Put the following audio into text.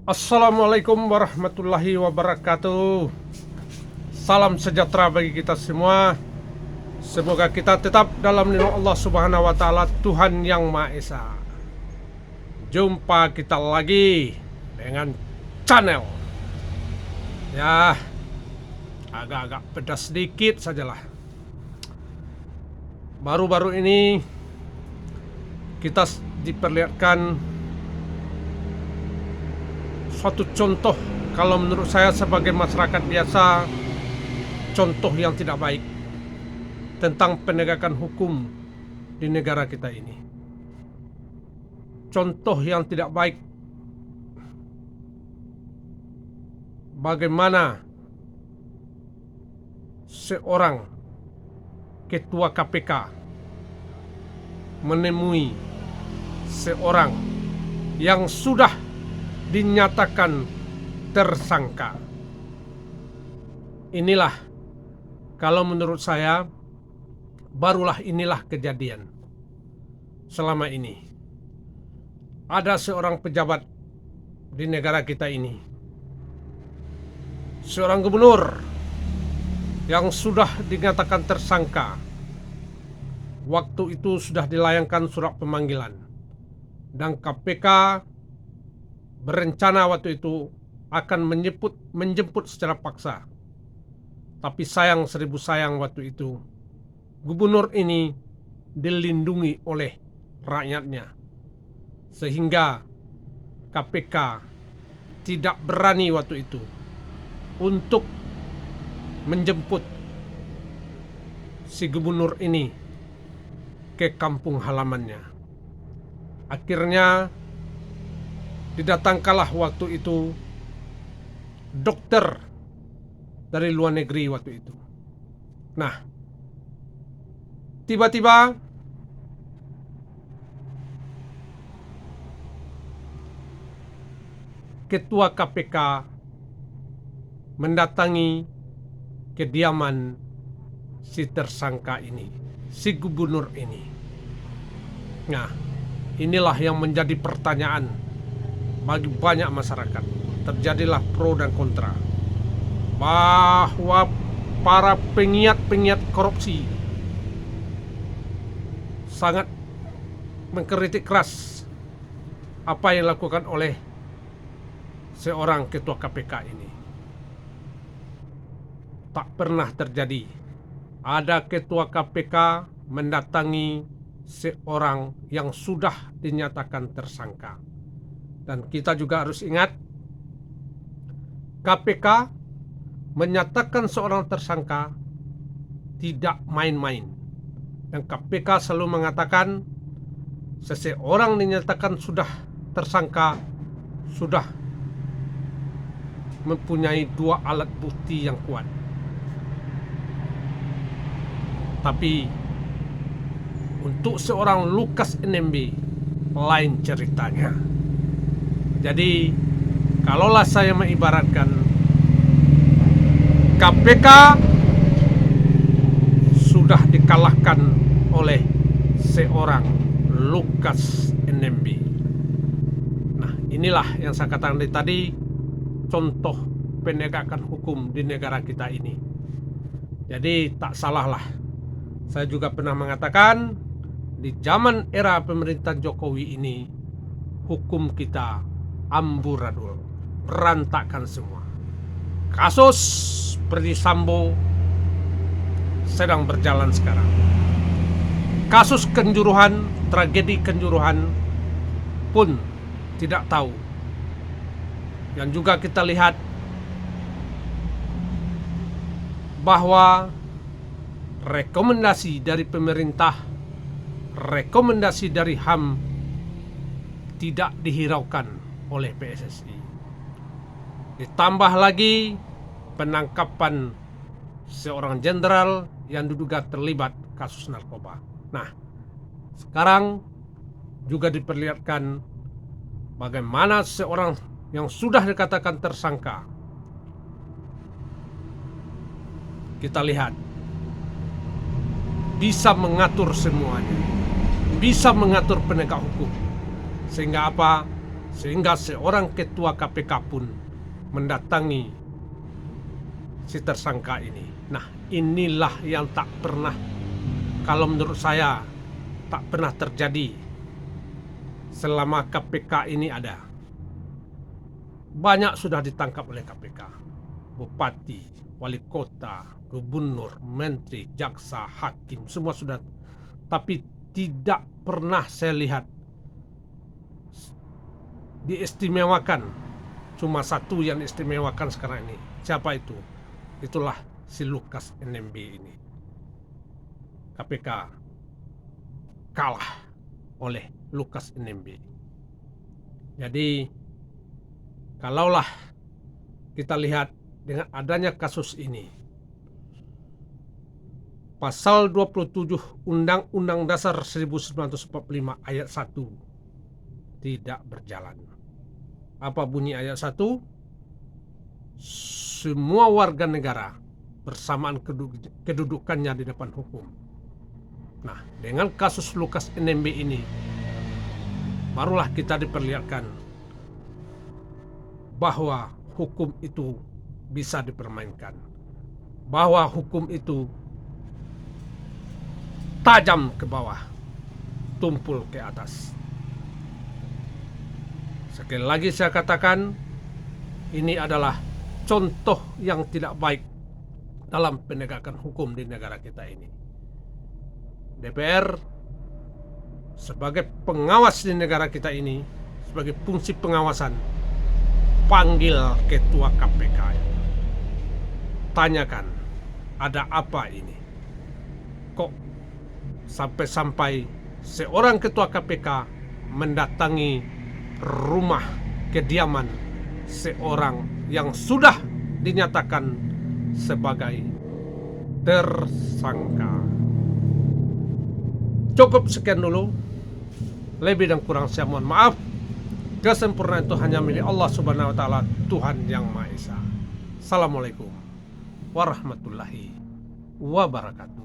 Assalamualaikum warahmatullahi wabarakatuh. Salam sejahtera bagi kita semua. Semoga kita tetap dalam lindungan Allah Subhanahu wa taala, Tuhan yang Maha Esa. Jumpa kita lagi dengan channel. Ya, agak-agak pedas sedikit sajalah. Baru-baru ini kita diperlihatkan suatu contoh, kalau menurut saya sebagai masyarakat biasa, contoh yang tidak baik tentang penegakan hukum di negara kita ini. Contoh yang tidak baik bagaimana seorang ketua KPK menemui seorang yang sudah dinyatakan tersangka. Inilah, kalau menurut saya, barulah inilah kejadian. Selama ini ada seorang pejabat di negara kita ini, seorang gubernur yang sudah dinyatakan tersangka. Waktu itu sudah dilayangkan surat pemanggilan, dan KPK berencana waktu itu akan menjemput secara paksa. Tapi sayang seribu sayang, waktu itu gubernur ini dilindungi oleh rakyatnya, sehingga KPK tidak berani waktu itu untuk menjemput si gubernur ini ke kampung halamannya. Akhirnya didatangkanlah waktu itu dokter dari luar negeri waktu itu. Nah, tiba-tiba ketua KPK mendatangi kediaman si tersangka ini, si gubernur ini. Nah, inilah yang menjadi pertanyaan bagi banyak masyarakat. Terjadilah pro dan kontra, bahwa para pengiat korupsi sangat mengkritik keras apa yang dilakukan oleh seorang ketua KPK ini. Tak pernah terjadi ada ketua KPK mendatangi seorang yang sudah dinyatakan tersangka. Dan kita juga harus ingat, KPK menyatakan seorang tersangka tidak main-main. Dan KPK selalu mengatakan seseorang dinyatakan sudah tersangka sudah mempunyai dua alat bukti yang kuat. Tapi untuk seorang Lukas NMB lain ceritanya. Jadi, kalaulah saya mengibaratkan, KPK sudah dikalahkan oleh seorang Lukas NMB. Nah, inilah yang saya katakan tadi, contoh penegakan hukum di negara kita ini. Jadi, tak salahlah, saya juga pernah mengatakan, di zaman era pemerintahan Jokowi ini, hukum kita amburadul, berantakan semua. Kasus Ferdy Sambo sedang berjalan sekarang. Kasus Kanjuruhan, tragedi Kanjuruhan pun tidak tahu. Yang juga kita lihat bahwa rekomendasi dari pemerintah, rekomendasi dari HAM tidak dihiraukan oleh PSSI. Ditambah lagi penangkapan seorang jenderal yang diduga terlibat kasus narkoba. Nah, sekarang juga diperlihatkan bagaimana seorang yang sudah dikatakan tersangka, kita lihat, bisa mengatur semuanya, bisa mengatur penegak hukum. Sehingga apa? sehingga seorang ketua KPK pun mendatangi si tersangka ini. Nah, inilah yang tak pernah, kalau menurut saya, tak pernah terjadi selama KPK ini ada. Banyak sudah ditangkap oleh KPK. Bupati, wali kota, gubernur, menteri, jaksa, hakim, semua sudah. Tapi tidak pernah saya lihat diistimewakan. Cuma satu yang diistimewakan sekarang ini. Siapa itu? Itulah si Lukas NMB ini. KPK kalah oleh Lukas NMB. Jadi kalaulah kita lihat dengan adanya kasus ini, Pasal 27 Undang-Undang Dasar 1945 ayat 1 tidak berjalan. Apa bunyi ayat 1? Semua warga negara bersamaan kedudukannya di depan hukum. Nah, dengan kasus Lukas NMB ini, barulah kita diperlihatkan bahwa hukum itu bisa dipermainkan, bahwa hukum itu tajam ke bawah, tumpul ke atas. Sekali lagi saya katakan, ini adalah contoh yang tidak baik dalam penegakan hukum di negara kita ini. DPR sebagai pengawas di negara kita ini, sebagai fungsi pengawasan, panggil ketua KPK, tanyakan ada apa ini, kok sampai-sampai seorang ketua KPK mendatangi rumah kediaman seorang yang sudah dinyatakan sebagai tersangka. Cukup sekian dulu. Lebih dan kurang saya mohon maaf. Kesempurnaan itu hanya milik Allah Subhanahu wa taala, Tuhan yang Maha Esa. Assalamualaikum warahmatullahi wabarakatuh.